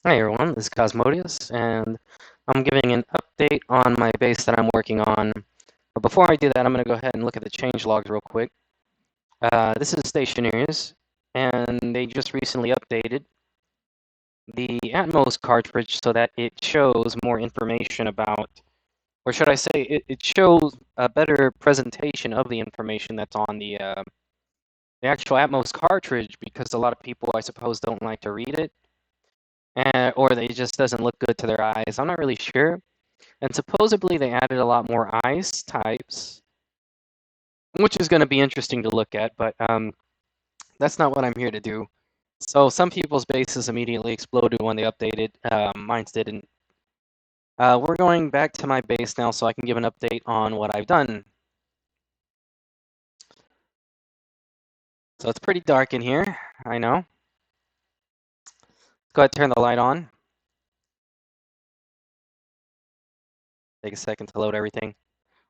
Hi everyone, this is Cosmodius, and I'm giving an update on my base that I'm working on. But before I do that, I'm going to go ahead and look at the change logs real quick. This is Stationeers, and they just recently updated the Atmos cartridge so that it shows more information about, or should I say, it shows a better presentation of the information that's on the actual Atmos cartridge, because a lot of people, I suppose, don't like to read it, or it just doesn't look good to their eyes. I'm not really sure. And supposedly they added a lot more ice types, which is going to be interesting to look at, but that's not what I'm here to do. So some people's bases immediately exploded when they updated. Mine didn't. We're going back to my base now so I can give an update on what I've done. So it's pretty dark in here, I know. Let's go ahead and turn the light on. Take a second to load everything.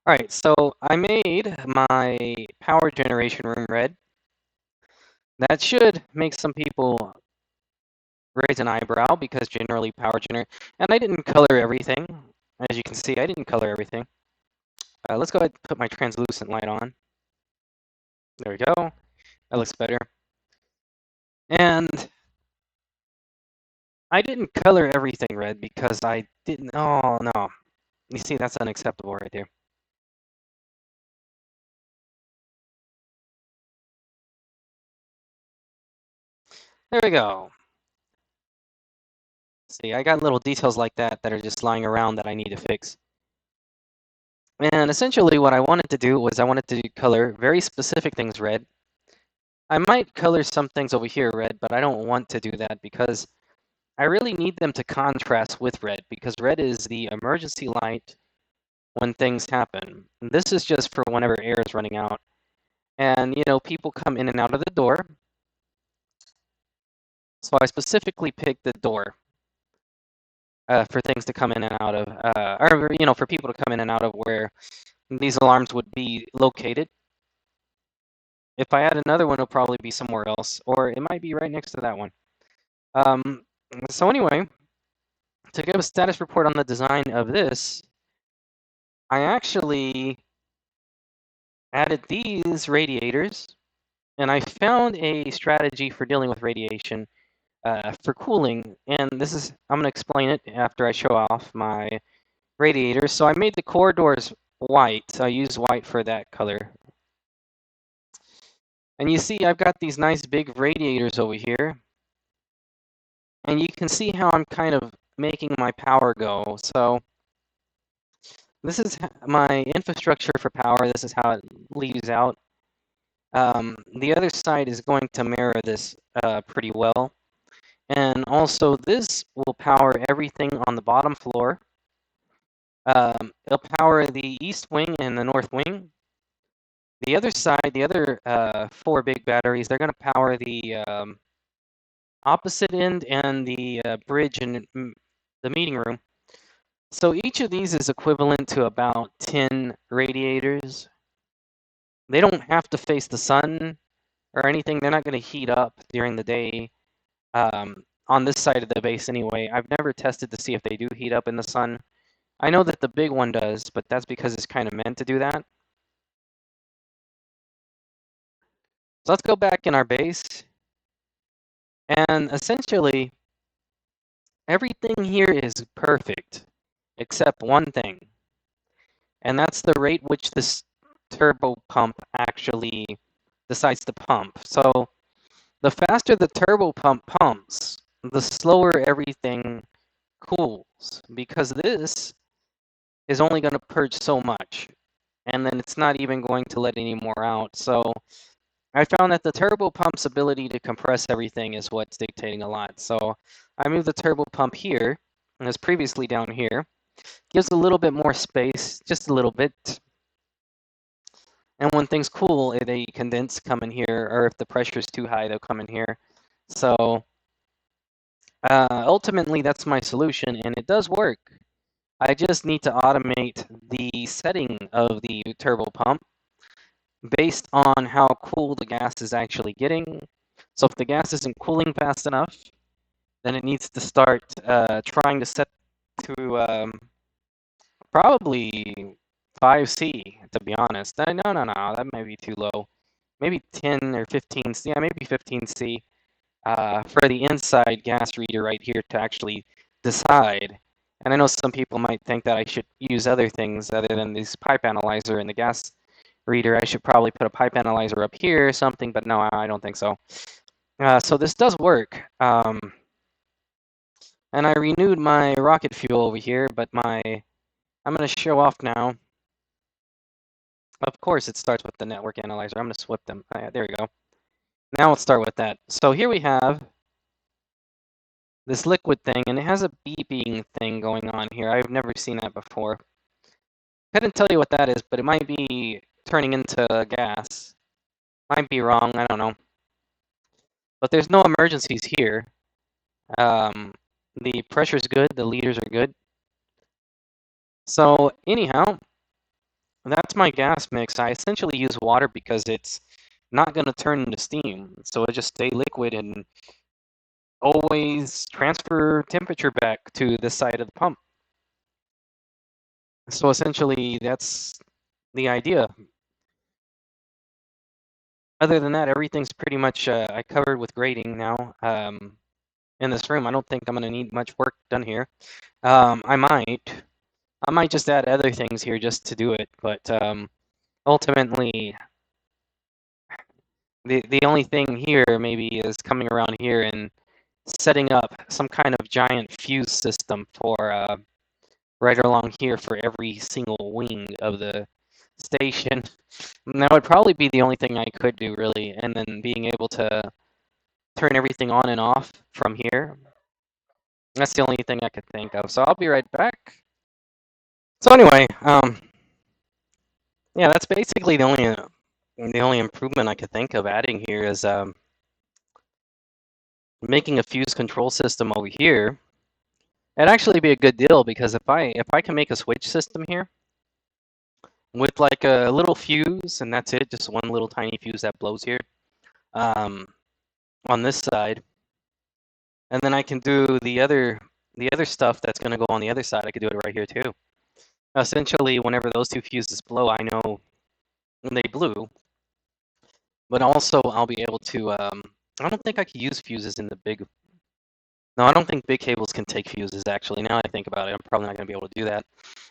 All right, so I made my power generation room red. That should make some people raise an eyebrow, because generally power gener, and I didn't color everything. As you can see, I didn't color everything. Let's go ahead and put my translucent light on. There we go. That looks better. And I didn't color everything red because I didn't. Oh no! You see, that's unacceptable right there. There we go. See, I got little details like that that are just lying around that I need to fix. And essentially what I wanted to do was I wanted to color very specific things red. I might color some things over here red, but I don't want to do that because I really need them to contrast with red, because red is the emergency light when things happen. And this is just for whenever air is running out. And, you know, people come in and out of the door. So I specifically picked the door for things to come in and out of, or, you know, for people to come in and out of where these alarms would be located. If I add another one, it'll probably be somewhere else, or it might be right next to that one. Um, so anyway, to give a status report on the design of this, I actually added these radiators, and I found a strategy for dealing with radiation for cooling. And this is, I'm going to explain it after I show off my radiators. So I made the corridors white. I used white for that color. And you see, I've got these nice big radiators over here. And you can see how I'm kind of making my power go. So this is my infrastructure for power. This is how it leaves out. The other side is going to mirror this pretty well. And also this will power everything on the bottom floor. It'll power the east wing and the north wing. The other side, the other 4 big batteries, they're going to power the opposite end and the bridge and the meeting room. So each of these is equivalent to about 10 radiators. They don't have to face the sun or anything. They're not going to heat up during the day on this side of the base anyway. I've never tested to see if they do heat up in the sun. I know that the big one does, but that's because it's kind of meant to do that. So let's go back in our base. And essentially, everything here is perfect, except one thing. And that's the rate which this turbo pump actually decides to pump. So the faster the turbo pump pumps, the slower everything cools, because this is only going to purge so much, and then it's not even going to let any more out. So I found that the turbo pump's ability to compress everything is what's dictating a lot. So I moved the turbo pump here, and it's previously down here. Gives a little bit more space, just a little bit. And when things cool, they condense, come in here, or if the pressure's too high, they'll come in here. So ultimately, that's my solution, and it does work. I just need to automate the setting of the turbo pump based on how cool the gas is actually getting. So if the gas isn't cooling fast enough, then it needs to start trying to set to probably 5C, to be honest. No, that might be too low. Maybe 10 or 15C, yeah, maybe 15C for the inside gas reader right here to actually decide. And I know some people might think that I should use other things other than this pipe analyzer and the gas reader. I should probably put a pipe analyzer up here or something, but no, I don't think so. So this does work. And I renewed my rocket fuel over here, but I'm going to show off now. Of course, it starts with the network analyzer. I'm going to swip them. There we go. Now let's start with that. So here we have this liquid thing, and it has a beeping thing going on here. I've never seen that before. Couldn't tell you what that is, but it might be turning into gas. Might be wrong, I don't know. But there's no emergencies here. The pressure's good, the liters are good. So anyhow, that's my gas mix. I essentially use water because it's not going to turn into steam. So it just stay liquid and always transfer temperature back to this side of the pump. So essentially, that's the idea. Other than that, everything's pretty much I covered with grading now in this room. I don't think I'm going to need much work done here. I might just add other things here just to do it, but ultimately, the only thing here maybe is coming around here and setting up some kind of giant fuse system for right along here for every single wing of the station. And that would probably be the only thing I could do, really, and then being able to turn everything on and off from here. That's the only thing I could think of. So I'll be right back. So anyway, yeah, that's basically the only improvement I could think of adding here is making a fuse control system over here. It'd actually be a good deal because if I can make a switch system here with like a little fuse and that's it, just one little tiny fuse that blows here on this side, and then I can do the other stuff that's going to go on the other side. I could do it right here too. Essentially, whenever those two fuses blow, I know they blew, but also I'll be able to. I don't think I could use fuses in the big. No, I don't think big cables can take fuses. Actually, now I think about it, I'm probably not going to be able to do that.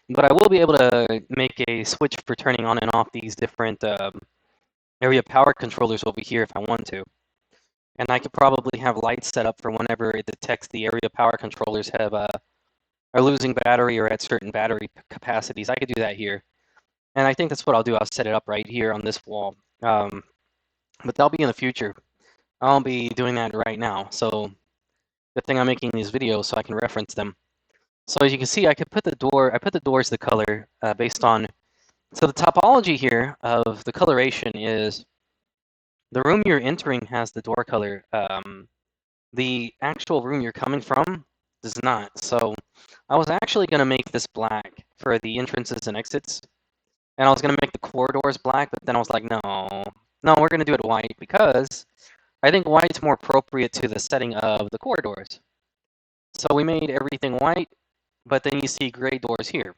But I will be able to make a switch for turning on and off these different area power controllers over here if I want to. And I could probably have lights set up for whenever it detects the area power controllers are losing battery or at certain battery capacities. I could do that here. And I think that's what I'll do. I'll set it up right here on this wall. But that'll be in the future. I'll be doing that right now. So good thing I'm making these videos so I can reference them. So as you can see, I put the doors the color based on, so the topology here of the coloration is the room you're entering has the door color. The actual room you're coming from does not. So I was actually going to make this black for the entrances and exits. And I was going to make the corridors black, but then I was like, no, we're going to do it white because I think white's more appropriate to the setting of the corridors. So we made everything white, but then you see gray doors here.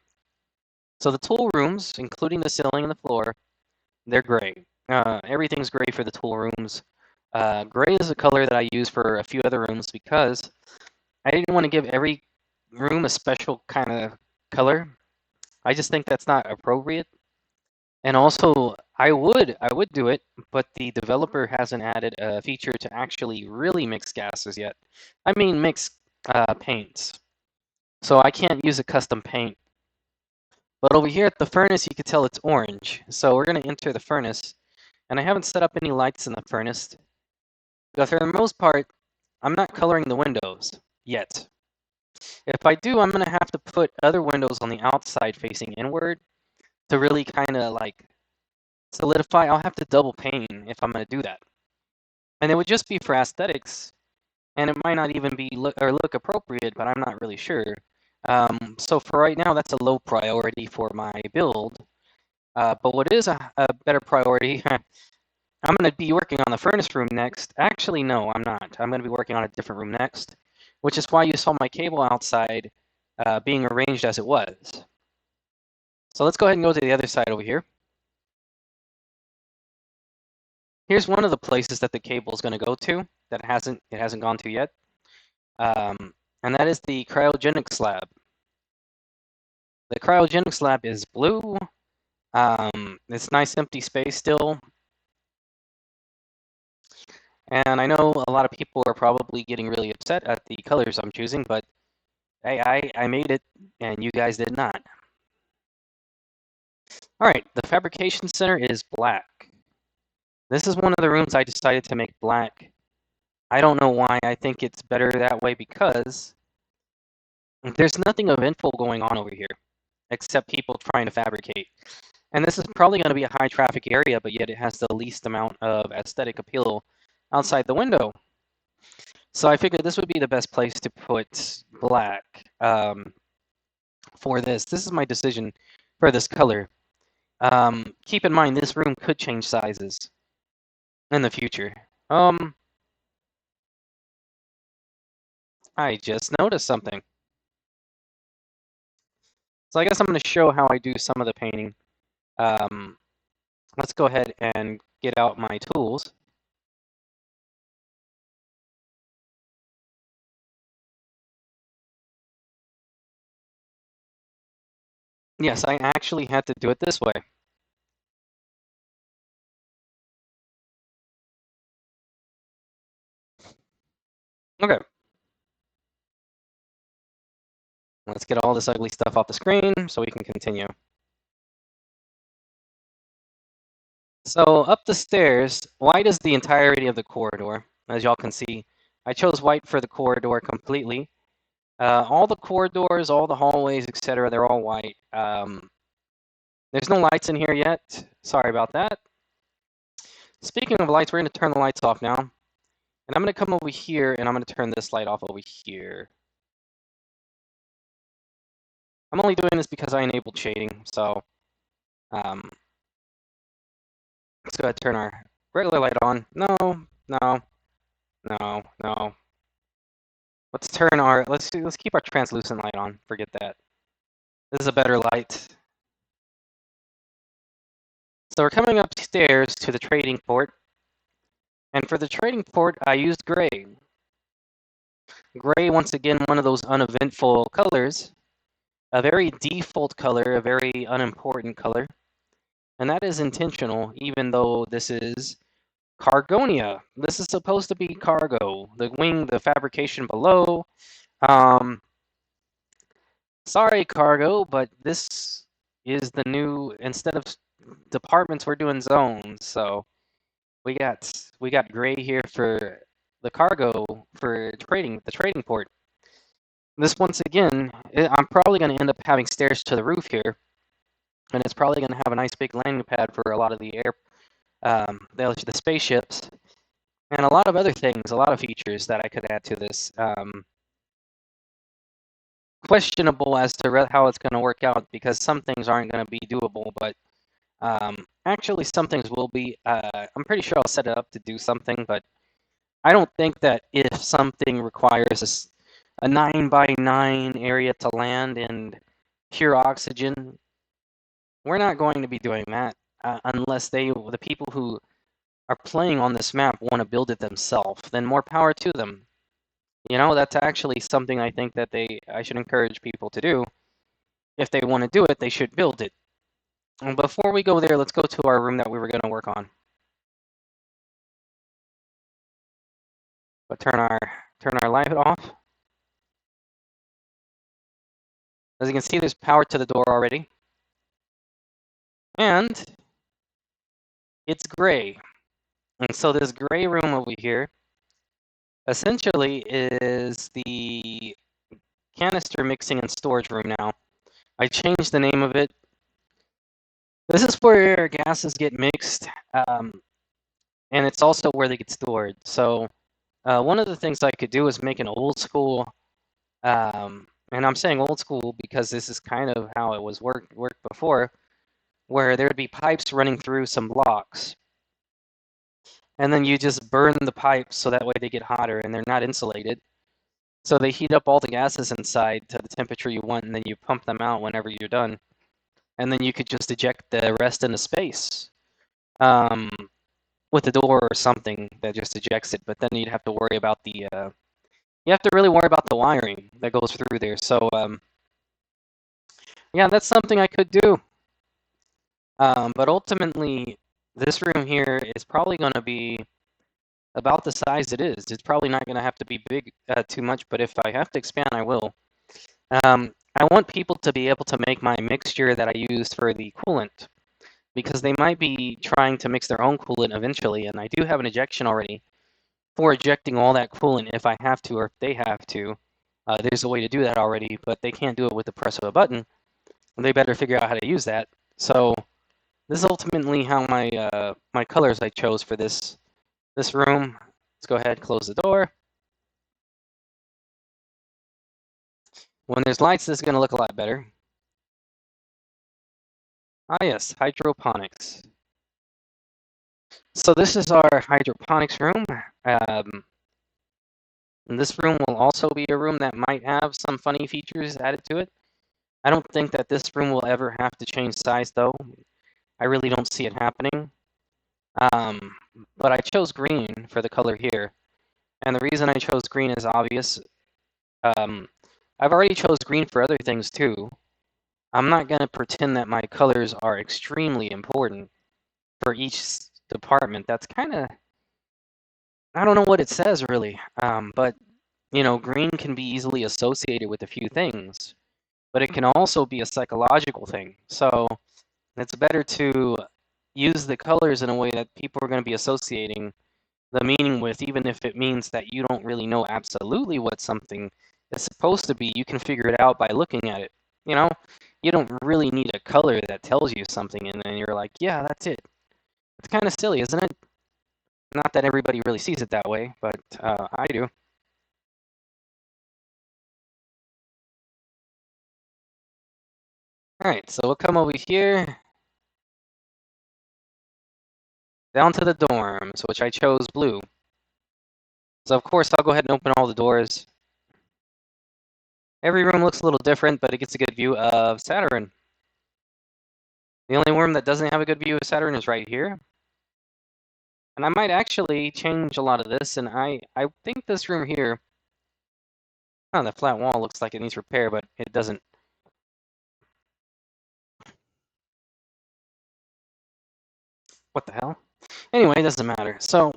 So the tool rooms, including the ceiling and the floor, they're gray. Everything's gray for the tool rooms. Gray is a color that I use for a few other rooms because I didn't want to give every room a special kind of color. I just think that's not appropriate. And also, I would do it, but the developer hasn't added a feature to actually really mix gases yet. I mean, mix paints. So I can't use a custom paint. But over here at the furnace, you can tell it's orange. So we're going to enter the furnace. And I haven't set up any lights in the furnace. But for the most part, I'm not coloring the windows yet. If I do, I'm going to have to put other windows on the outside facing inward to really kind of like solidify. I'll have to double pane if I'm going to do that. And it would just be for aesthetics. And it might not even be look appropriate, but I'm not really sure. So for right now, that's a low priority for my build. But what is a better priority, I'm going to be working on the furnace room next. Actually, no, I'm not. I'm going to be working on a different room next. which is why you saw my cable outside being arranged as it was. So let's go ahead and go to the other side over here. Here's one of the places that the cable is going to go to that it hasn't gone to yet, and that is the cryogenic slab. The cryogenic slab is blue. It's nice empty space still. And I know a lot of people are probably getting really upset at the colors I'm choosing, but hey, I made it and you guys did not. All right, the fabrication center is black. This is one of the rooms I decided to make black. I don't know why. I think it's better that way because there's nothing eventful going on over here except people trying to fabricate. And this is probably going to be a high traffic area, but yet it has the least amount of aesthetic appeal outside the window. So I figured this would be the best place to put black for this. This is my decision for this color. Keep in mind, this room could change sizes in the future. I just noticed something. So I guess I'm going to show how I do some of the painting. Let's go ahead and get out my tools. Yes, I actually had to do it this way. Okay. Let's get all this ugly stuff off the screen so we can continue. So up the stairs, white is the entirety of the corridor, as y'all can see. I chose white for the corridor completely. All the corridors, all the hallways, etc., they're all white. There's no lights in here yet. Sorry about that. Speaking of lights, we're going to turn the lights off now. And I'm going to come over here, and I'm going to turn this light off over here. I'm only doing this because I enabled shading, so let's go ahead and turn our regular light on. No, no, no, no. Let's keep our translucent light on. Forget that. This is a better light. So we're coming upstairs to the trading port. And for the trading port, I used gray. Gray, once again, one of those uneventful colors. A very default color, a very unimportant color. And that is intentional, even though this is Cargonia. This is supposed to be cargo. The wing, the fabrication below. Sorry, cargo, but this is the new, instead of departments, we're doing zones. So we got gray here for the cargo for trading, the trading port. This once again, I'm probably going to end up having stairs to the roof here, and it's probably going to have a nice big landing pad for a lot of the the spaceships, and a lot of other things, a lot of features that I could add to this. Questionable as to how it's going to work out because some things aren't going to be doable, but actually some things will be. I'm pretty sure I'll set it up to do something, but I don't think that if something requires a 9x9 area to land and pure oxygen, we're not going to be doing that unless the people who are playing on this map want to build it themselves. Then more power to them. You know, that's actually something I think that I should encourage people to do. If they want to do it, they should build it. And before we go there, let's go to our room that we were going to work on. But turn our light off. As you can see, there's power to the door already. And it's gray. And so this gray room over here essentially is the canister mixing and storage room now. I changed the name of it. This is where gases get mixed, and it's also where they get stored. So one of the things I could do is make an old school, and I'm saying old school because this is kind of how it was worked before, where there would be pipes running through some blocks. And then you just burn the pipes so that way they get hotter and they're not insulated. So they heat up all the gases inside to the temperature you want, and then you pump them out whenever you're done. And then you could just eject the rest into space um, with a door or something that just ejects it. But then you'd have to worry about you have to really worry about the wiring that goes through there. So yeah, that's something I could do. But ultimately, this room here is probably going to be about the size it is. It's probably not going to have to be big too much, but if I have to expand, I will. I want people to be able to make my mixture that I use for the coolant, because they might be trying to mix their own coolant eventually, and I do have an ejection already for ejecting all that coolant if I have to or if they have to. There's a way to do that already, but they can't do it with the press of a button. They better figure out how to use that. So this is ultimately how my colors I chose for this room. Let's go ahead and close the door. When there's lights, this is going to look a lot better. Ah yes, hydroponics. So this is our hydroponics room. And this room will also be a room that might have some funny features added to it. I don't think that this room will ever have to change size, though. I really don't see it happening. Um, but I chose green for the color here. And the reason I chose green is obvious. Um, I've already chose green for other things, too. I'm not going to pretend that my colors are extremely important for each department. That's kind of, I don't know what it says, really. But, you know, green can be easily associated with a few things, but it can also be a psychological thing. So it's better to use the colors in a way that people are going to be associating the meaning with, even if it means that you don't really know absolutely what something is supposed to be. You can figure it out by looking at it. You know, you don't really need a color that tells you something, and then you're like, yeah, that's it. It's kind of silly, isn't it? Not that everybody really sees it that way, but I do. All right, so we'll come over here down to the dorms, which I chose blue. So of course I'll go ahead and open all the doors. Every room looks a little different, but it gets a good view of Saturn. The only room that doesn't have a good view of Saturn is right here. And I might actually change a lot of this, and I think this room here, oh, the flat wall looks like it needs repair, but it doesn't. What the hell? Anyway, it doesn't matter. So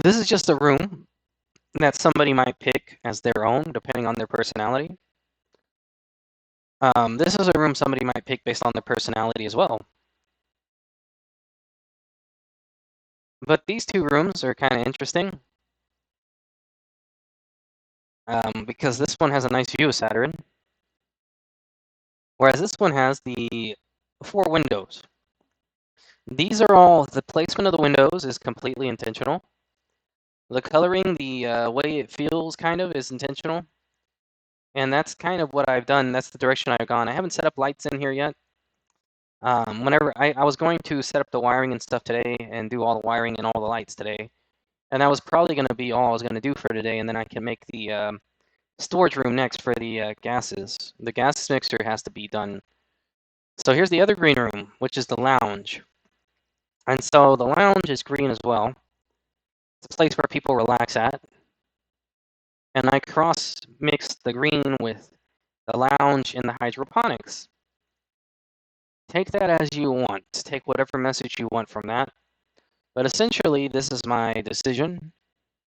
this is just a room that somebody might pick as their own, depending on their personality. This is a room somebody might pick based on their personality as well. But these two rooms are kind of interesting because this one has a nice view of Saturn, whereas this one has the 4 windows. These are all, the placement of the windows is completely intentional. The coloring, the way it feels kind of is intentional. And that's kind of what I've done. That's the direction I've gone. I haven't set up lights in here yet. Whenever I was going to set up the wiring and stuff today and do all the wiring and all the lights today. And that was probably going to be all I was going to do for today. And then I can make the storage room next for the gases. The gas mixer has to be done. So here's the other green room, which is the lounge. And so the lounge is green as well. It's a place where people relax at. And I cross-mixed the green with the lounge and the hydroponics. Take that as you want. Take whatever message you want from that. But essentially, this is my decision.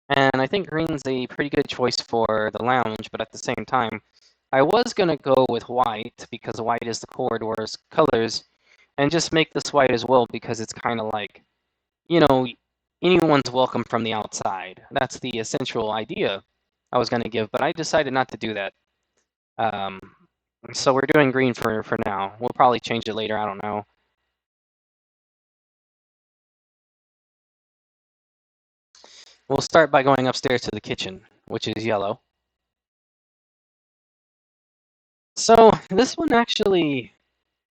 And I think green's a pretty good choice for the lounge, but at the same time, I was going to go with white because white is the corridor's colors, and just make this white as well because it's kind of like, you know, anyone's welcome from the outside. That's the essential idea I was going to give, but I decided not to do that. Um, so we're doing green for now. We'll probably change it later, I don't know. We'll start by going upstairs to the kitchen, which is yellow. So this one actually,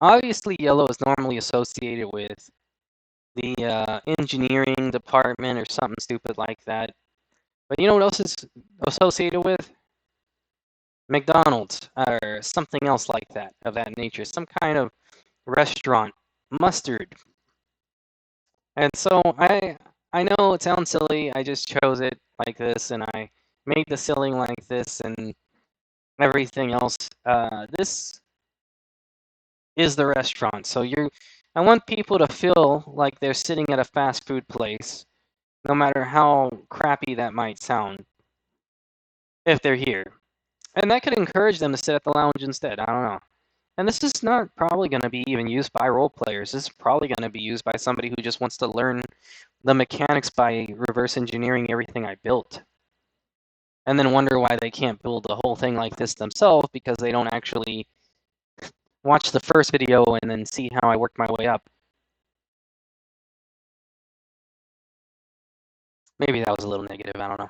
obviously yellow is normally associated with the engineering department or something stupid like that. But you know what else is associated with? McDonald's or something else like that, of that nature. Some kind of restaurant. Mustard. And so I know it sounds silly. I just chose it like this, and I made the ceiling like this, and everything else. This is the restaurant. So I want people to feel like they're sitting at a fast food place, no matter how crappy that might sound, if they're here. And that could encourage them to sit at the lounge instead. I don't know. And this is not probably going to be even used by role players. This is probably going to be used by somebody who just wants to learn the mechanics by reverse engineering everything I built. And then wonder why they can't build the whole thing like this themselves because they don't actually watch the first video and then see how I worked my way up. Maybe that was a little negative, I don't know.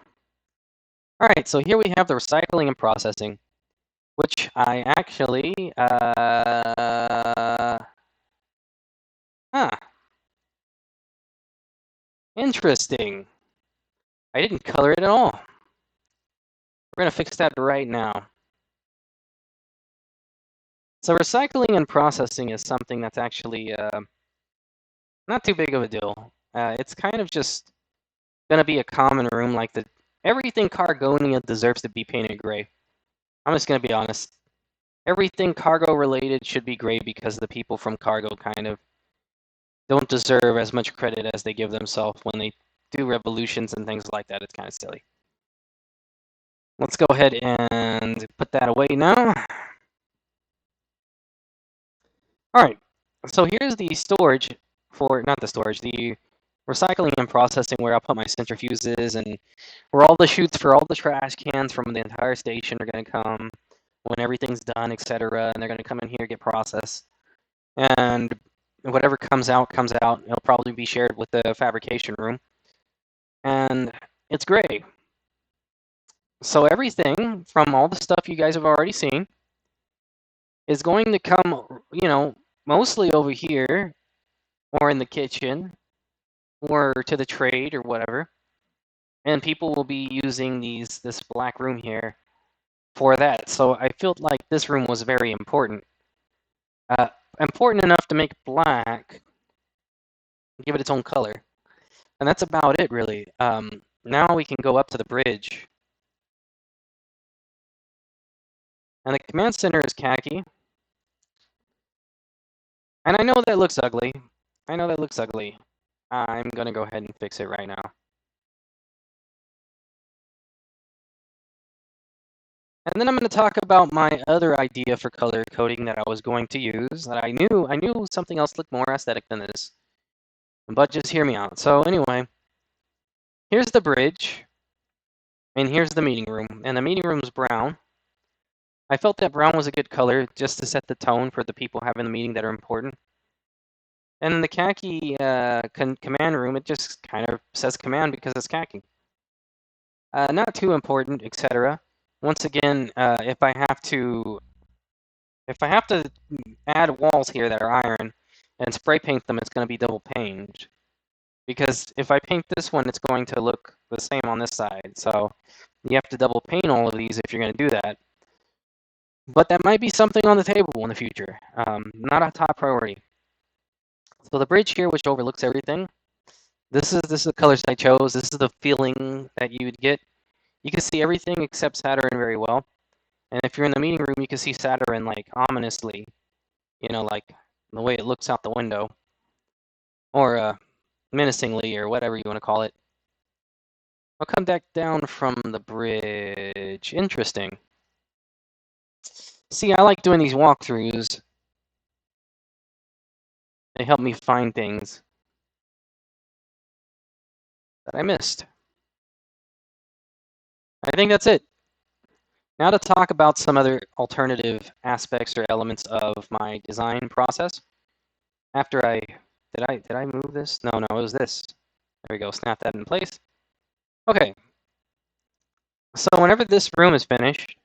Alright, so here we have the recycling and processing, which I actually, interesting. I didn't color it at all. We're gonna fix that right now. So recycling and processing is something that's actually not too big of a deal. It's kind of just gonna be a common room like everything Cargonia deserves to be painted gray. I'm just gonna be honest. Everything cargo related should be gray because the people from cargo kind of don't deserve as much credit as they give themselves when they do revolutions and things like that. It's kind of silly. Let's go ahead and put that away now. All right, so here's the storage for, not the storage, the recycling and processing where I'll put my centrifuges and where all the chutes for all the trash cans from the entire station are going to come when everything's done, etc. And they're going to come in here, get processed. And whatever comes out, comes out. It'll probably be shared with the fabrication room. And it's gray. So everything from all the stuff you guys have already seen is going to come, mostly over here or in the kitchen or to the trade or whatever. And people will be using this black room here for that. So I felt like this room was very important. Important enough to make black, give it its own color. And that's about it, really. Now we can go up to the bridge. And the command center is khaki. And I know that looks ugly. I know that looks ugly. I'm going to go ahead and fix it right now. And then I'm going to talk about my other idea for color coding that I was going to use. That I knew something else looked more aesthetic than this. But just hear me out. So anyway, here's the bridge. And here's the meeting room. And the meeting room's brown. I felt that brown was a good color just to set the tone for the people having the meeting that are important. And in the khaki command room, it just kind of says command because it's khaki. Not too important, etc. Once again, if I have to add walls here that are iron and spray paint them, it's going to be double painted. Because if I paint this one, it's going to look the same on this side. So you have to double paint all of these if you're going to do that. But that might be something on the table in the future. Not a top priority. So the bridge here, which overlooks everything, this is the colors I chose. This is the feeling that you would get. You can see everything except Saturn very well. And if you're in the meeting room, you can see Saturn like ominously, like the way it looks out the window, or menacingly, or whatever you want to call it. I'll come back down from the bridge. Interesting. See, I like doing these walkthroughs. They help me find things that I missed. I think that's it. Now to talk about some other alternative aspects or elements of my design process. After did I move this? No, it was this. There we go, snap that in place. Okay. So whenever this room is finished,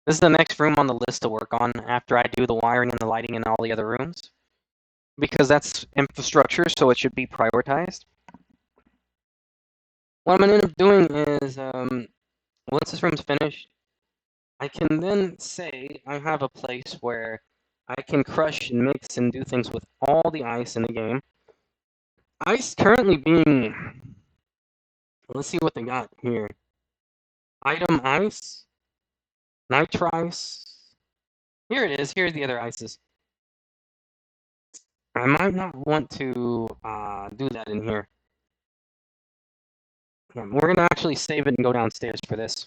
this is the next room on the list to work on after I do the wiring and the lighting in all the other rooms. Because that's infrastructure, so it should be prioritized. what I'm going to end up doing is, once this room's finished, I can then say I have a place where I can crush and mix and do things with all the ice in the game. Ice currently being, let's see what they got here. Item ice, nitrice. Here it is. Here's the other ices. I might not want to do that in here. Yeah, we're going to actually save it and go downstairs for this.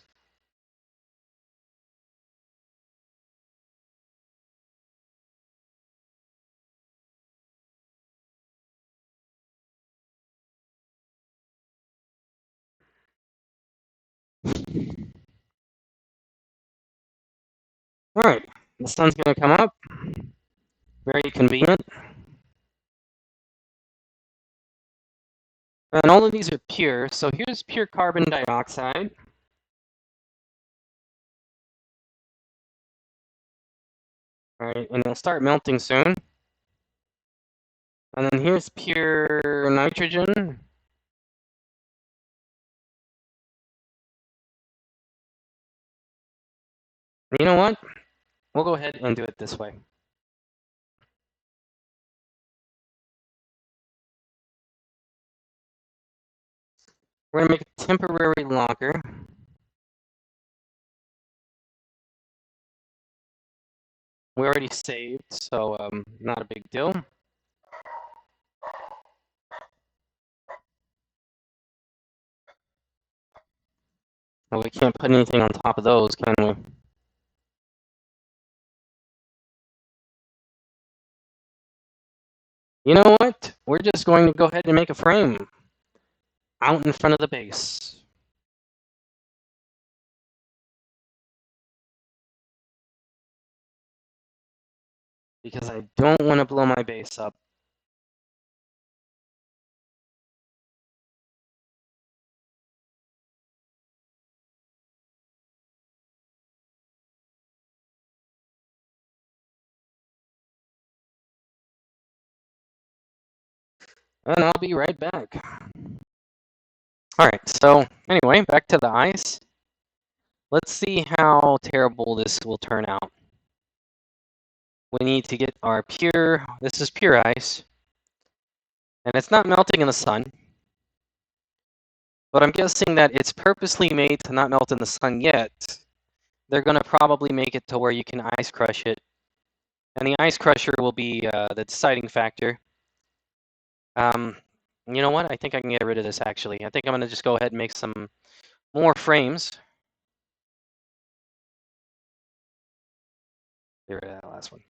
All right, the sun's going to come up. Very convenient. And all of these are pure. So here's pure carbon dioxide. All right, and it'll start melting soon. And then here's pure nitrogen. You know what? We'll go ahead and do it this way. We're going to make a temporary locker. We already saved, so not a big deal. Well, we can't put anything on top of those, can we? You know what? We're just going to go ahead and make a frame out in front of the base. Because I don't want to blow my base up. And I'll be right back. Alright, so anyway, back to the ice. Let's see how terrible this will turn out. We need to get our pure, this is pure ice. And it's not melting in the sun. But I'm guessing that it's purposely made to not melt in the sun yet. They're going to probably make it to where you can ice crush it. And the ice crusher will be the deciding factor. You know what? I think I can get rid of this, actually. I think I'm going to just go ahead and make some more frames. Get rid of that last one.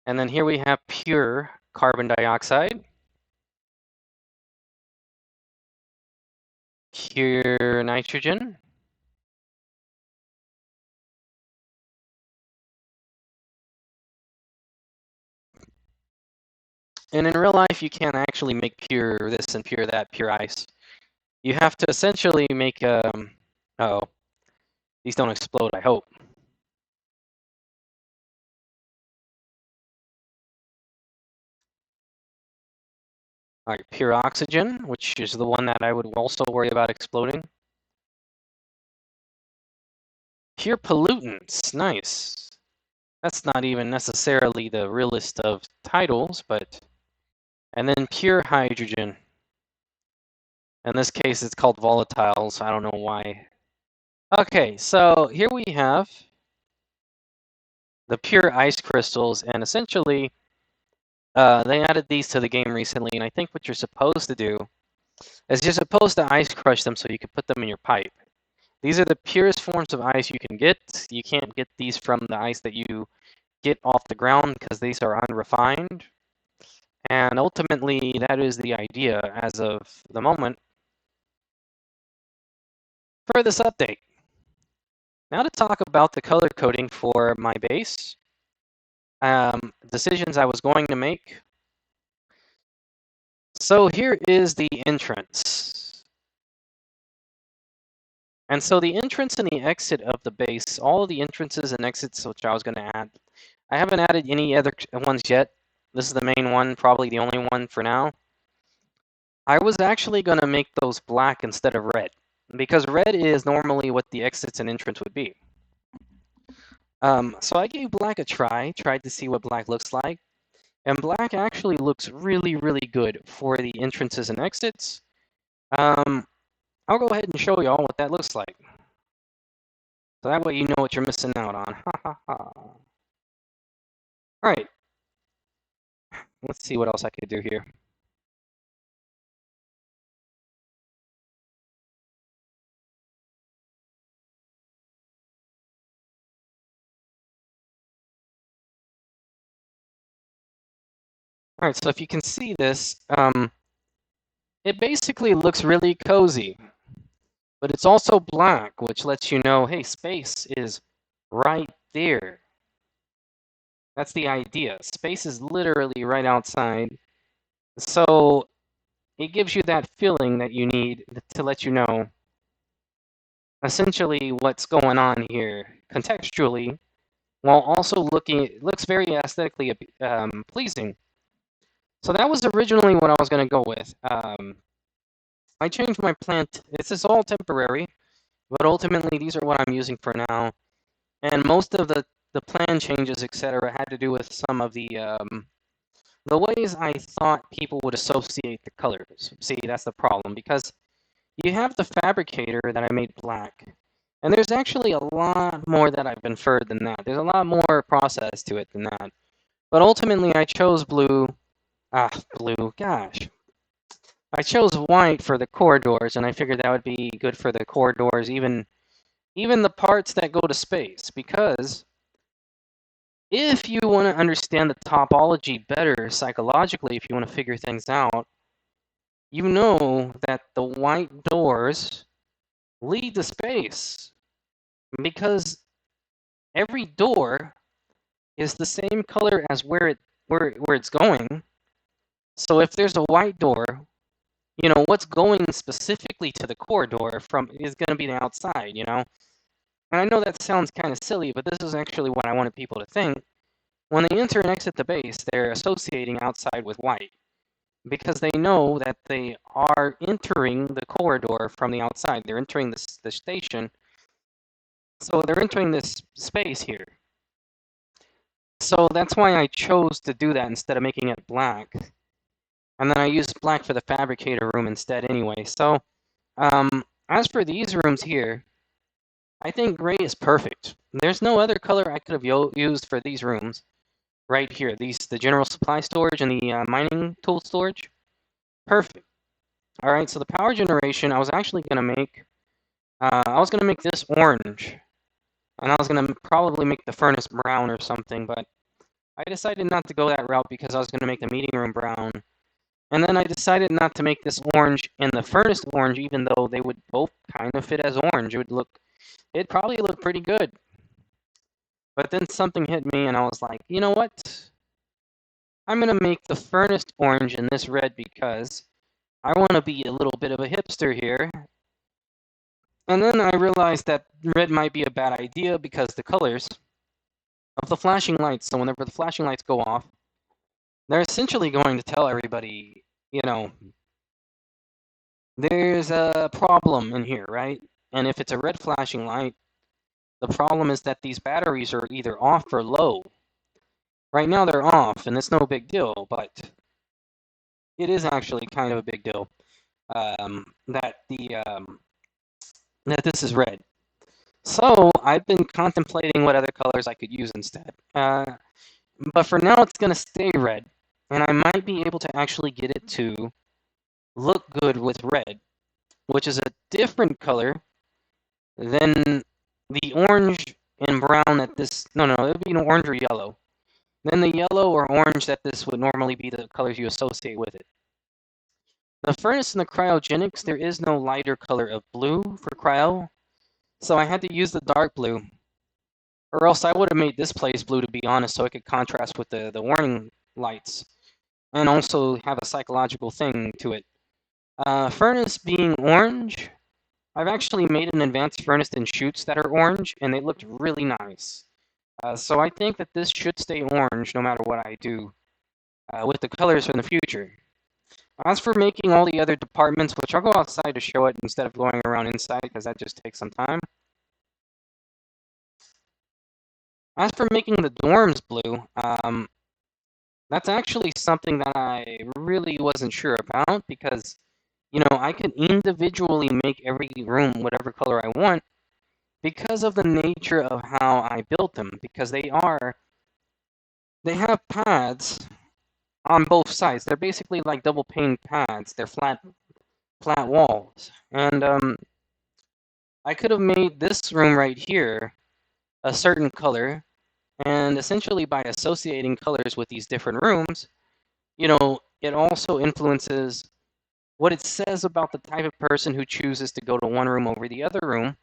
And then here we have pure carbon dioxide. Pure nitrogen. And in real life, you can't actually make pure this and pure that, pure ice. You have to essentially make, uh-oh. These don't explode, I hope. All right, pure oxygen, which is the one that I would also worry about exploding. Pure pollutants, nice. That's not even necessarily the realest of titles, but... And then pure hydrogen. In this case, it's called volatiles. I don't know why. Okay, so here we have the pure ice crystals, and essentially, they added these to the game recently, and I think what you're supposed to do is you're supposed to ice crush them so you can put them in your pipe. These are the purest forms of ice you can get. You can't get these from the ice that you get off the ground because these are unrefined. And ultimately, that is the idea as of the moment for this update. Now to talk about the color coding for my base. Decisions I was going to make. So here is the entrance. And so the entrance and the exit of the base, all of the entrances and exits which I was going to add. I haven't added any other ones yet. This is the main one, probably the only one for now. I was actually going to make those black instead of red, because red is normally what the exits and entrance would be. So I gave black a try, tried to see what black looks like, and black actually looks really, really good for the entrances and exits. I'll go ahead and show y'all what that looks like. So that way you know what you're missing out on. Ha ha ha. Alright, let's see what else I could do here. Alright, so if you can see this, it basically looks really cozy. But it's also black, which lets you know, hey, space is right there. That's the idea. Space is literally right outside. So it gives you that feeling that you need to let you know essentially what's going on here contextually, while also it looks very aesthetically pleasing. So that was originally what I was going to go with. I changed my plan. This is all temporary, but ultimately these are what I'm using for now. And most of the plan changes, etc., had to do with some of the ways I thought people would associate the colors. See, that's the problem, because you have the fabricator that I made black, and there's actually a lot more that I've inferred than that. There's a lot more process to it than that. But ultimately, I chose blue. Blue, gosh. I chose white for the corridors, and I figured that would be good for the corridors, even the parts that go to space, because if you want to understand the topology better psychologically, if you want to figure things out, you know that the white doors lead to space, because every door is the same color as where it's going. So if there's a white door, you know what's going specifically to the corridor from is going to be the outside, you know. And I know that sounds kind of silly, but this is actually what I wanted people to think. When they enter and exit the base, they're associating outside with white, because they know that they are entering the corridor from the outside. They're entering the station, so they're entering this space here. So that's why I chose to do that instead of making it black. And then I used black for the fabricator room instead anyway. So as for these rooms here, I think gray is perfect. There's no other color I could have used for these rooms. Right here, the general supply storage and the mining tool storage. Perfect. All right, so the power generation, I was actually going to make, this orange. And I was going to probably make the furnace brown or something, but I decided not to go that route because I was going to make the meeting room brown. And then I decided not to make this orange and the furnace orange, even though they would both kind of fit as orange. It'd probably look pretty good. But then something hit me and I was like, you know what? I'm going to make the furnace orange and this red because I want to be a little bit of a hipster here. And then I realized that red might be a bad idea because the colors of the flashing lights, so whenever the flashing lights go off, they're essentially going to tell everybody, you know, there's a problem in here, right? And if it's a red flashing light, the problem is that these batteries are either off or low. Right now they're off, and it's no big deal, but it is actually kind of a big deal that that this is red. So I've been contemplating what other colors I could use instead. But for now, it's going to stay red, and I might be able to actually get it to look good with red, which is a different color than the orange and brown that this. No, it would be an orange or yellow. Then the yellow or orange that this would normally be the colors you associate with it. The furnace and the cryogenics, there is no lighter color of blue for cryo, so I had to use the dark blue. Or else I would have made this place blue, to be honest, so it could contrast with the warning lights. And also have a psychological thing to it. Furnace being orange, I've actually made an advanced furnace in chutes that are orange, and they looked really nice. So I think that this should stay orange no matter what I do with the colors in the future. As for making all the other departments, which I'll go outside to show it instead of going around inside because that just takes some time. As for making the dorms blue, that's actually something that I really wasn't sure about because, I could individually make every room whatever color I want because of the nature of how I built them, because they have pads on both sides. They're basically like double pane pads. They're flat walls. And I could have made this room right here a certain color, and essentially by associating colors with these different rooms, it also influences what it says about the type of person who chooses to go to one room over the other room.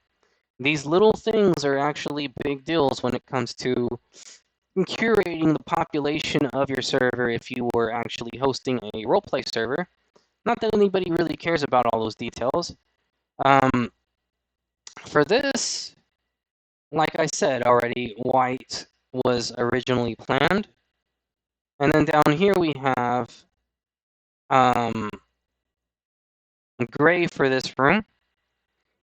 These little things are actually big deals when it comes to curating the population of your server if you were actually hosting a roleplay server. Not that anybody really cares about all those details. Um, for this, like I said already, white was originally planned. And then down here we have um, gray for this room.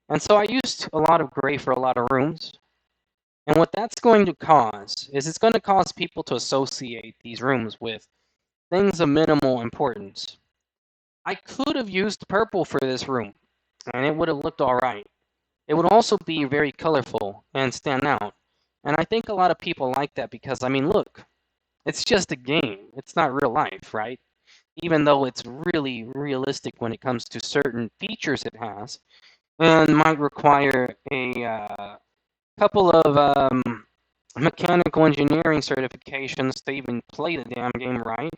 And so I used a lot of gray for a lot of rooms. And what that's going to cause is it's going to cause people to associate these rooms with things of minimal importance. I could have used purple for this room, and it would have looked all right. It would also be very colorful and stand out. And I think a lot of people like that because, I mean, look, it's just a game. It's not real life, right? Even though it's really realistic when it comes to certain features it has, and might require a couple of mechanical engineering certifications to even play the damn game right.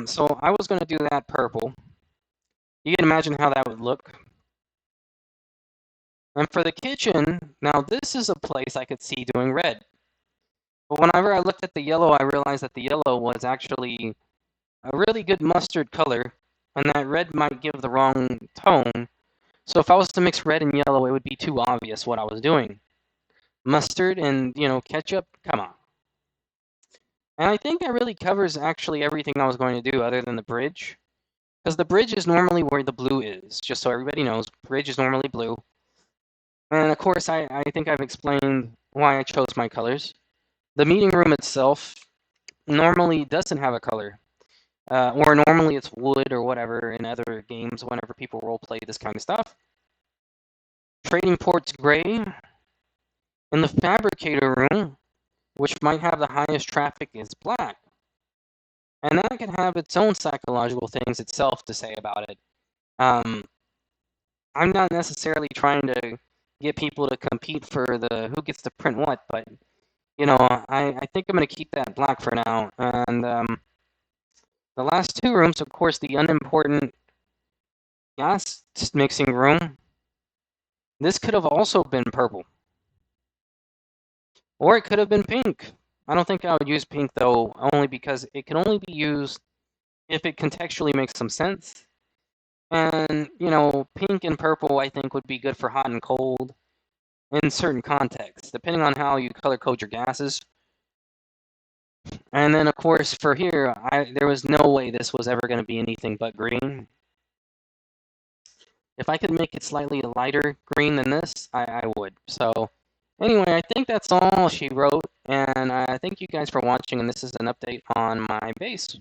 So I was going to do that purple. You can imagine how that would look. And for the kitchen, now this is a place I could see doing red. But whenever I looked at the yellow, I realized that the yellow was actually a really good mustard color, and that red might give the wrong tone. So if I was to mix red and yellow, it would be too obvious what I was doing. Mustard and, ketchup, come on. And I think that really covers actually everything I was going to do other than the bridge. Because the bridge is normally where the blue is, just so everybody knows. Bridge is normally blue. And of course, I think I've explained why I chose my colors. The meeting room itself normally doesn't have a color. Or normally it's wood or whatever in other games whenever people roleplay this kind of stuff. Trading port's gray. In the fabricator room, which might have the highest traffic, is black. And that can have its own psychological things itself to say about it. I'm not necessarily trying to get people to compete for the who gets to print what, but I think I'm going to keep that black for now. And the last two rooms, of course, the unimportant gas mixing room. This could have also been purple. Or it could have been pink. I don't think I would use pink, though, only because it can only be used if it contextually makes some sense. And, pink and purple, I think, would be good for hot and cold in certain contexts, depending on how you color code your gases. And then, of course, for here, there was no way this was ever going to be anything but green. If I could make it slightly lighter green than this, I would. So, anyway, I think that's all she wrote, and I thank you guys for watching, and this is an update on my base.